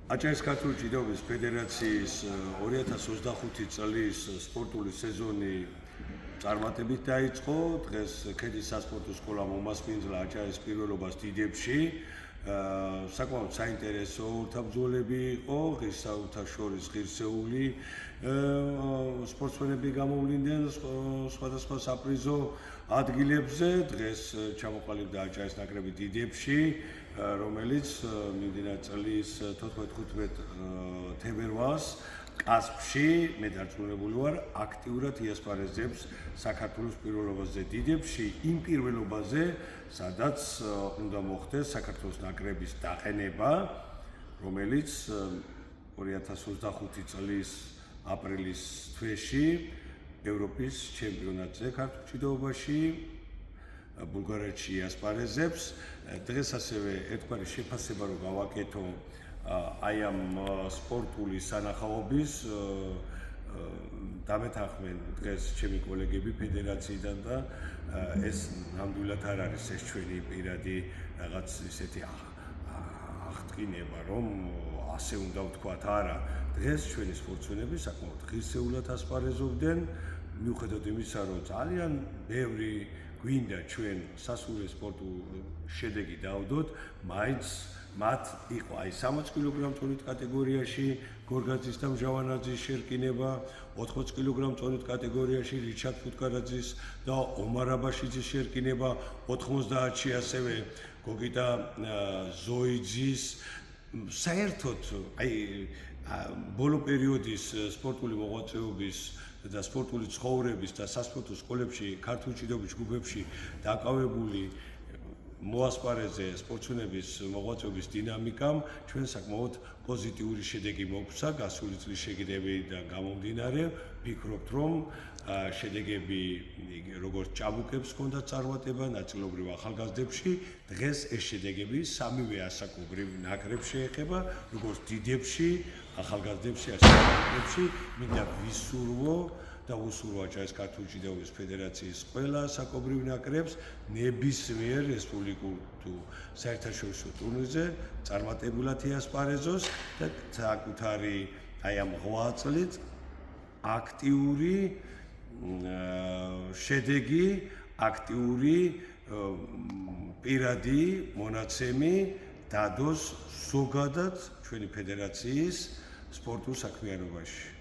აჭარის ქართული ჭიდაობის ფედერაციის 2025 წლის სპორტული სეზონი წარმატებით დაიწყო. დღეს ქედის სასპორტო სკოლა მომასპინძლა აჭარის პირველობას დიდებში. საკმაოდ საინტერესო ურთაბრძოლები იყო, ღირსეულთა შორის ღირსეული სპორტსმენები გამოვლინდნენ სხვადასხვა საპრიზო ადგილებზე. დღეს ჩამოყალიბდა აჭარის ნაკრები დიდებში, რომელიც მიმდინარე წლის 14-15 თებერვალს კასპში მე დარწმუნებული ვარ აქტიურად იასპარეზებს საქართველოს პირველობაზე დიდებში იმ პირველობაზე, სადაც უნდა მოხდეს საქართველოს ნაკრების დაყენება, რომელიც 2025 წლის აპრილის თვეში ევროპის ჩემპიონატზე ქართულ ჭიდაობაში ბულგარეთში იასპარეზებს. დღეს ასევე ერთგვარი შეფასება რომ გავაკეთო აი ამ სპორტული სანახაობის დამეთანხმენ დღეს ჩემი კოლეგები ფედერაციიდან და ეს ნამდვილად არ არის ეს ჩვენი პირადი რაღაც ისეთი აღთქმება რომ ასე უნდა ვთქვათ, არა. დღეს ჩვენი სპორტსმენები საკმაოდ ღირსეულად ასპარეზობდნენ, მიუხედავად იმისა, რომ ძალიან ბევრი გვინდა ჩვენ სასულე სპორტულ შედეგი დავდოთ, მაინც მათ იყო აი 60 კილოგრამ წონით კატეგორიაში გორგაძის და მჟავანაძის შერკინება, 80 კილოგრამ წონით კატეგორიაში რიჩარდ ფუტკარაძის და ომარ აბაშიძის შერკინება, 90-ში ასევე გოგიტა ზოიძის. საერთოდ აი ბოლო პერიოდის სპორტული მოღვაწეობის და სპორტული ცხოვრების და სასპორტო სკოლებში ქართული ჭიდაობის ჯგუფებში დაკავებული მოასპარეზე სპორტსმენების მოღვაწეობის დინამიკამ ჩვენ საკმაოდ პოზიტიური შედეგი მოგვცა გასული წლის შედეგებიდან გამომდინარე. ვფიქრობთ, რომ შედეგები როგორც ჭაბუკებს ჰქონდათ წარმატება, ნაწილობრივ ახალგაზრდებში, დღეს ეს შედეგები სამივე ასაკობრივ ნაკრებს შეეხება, როგორც დიდებში, ახალგაზრდებში, ასევე ნაკრებში. მინდა ვისურვო და უსურვო აჭარის ქართული ჭიდაობის ფედერაციის ყველა ასაკობრივ ნაკრებს ნებისმიერ რესპუბლიკურ თუ საერთაშორისო ტურნირზე წარმატებულად იასპარეზოს და საკუთარი აი ამ ღვა წლით აქტიური შედეგი, აქტიური პირადი მონაცემი დადოს ზოგადად ჩვენი ფედერაციის სპორტულ საქმიანობაში.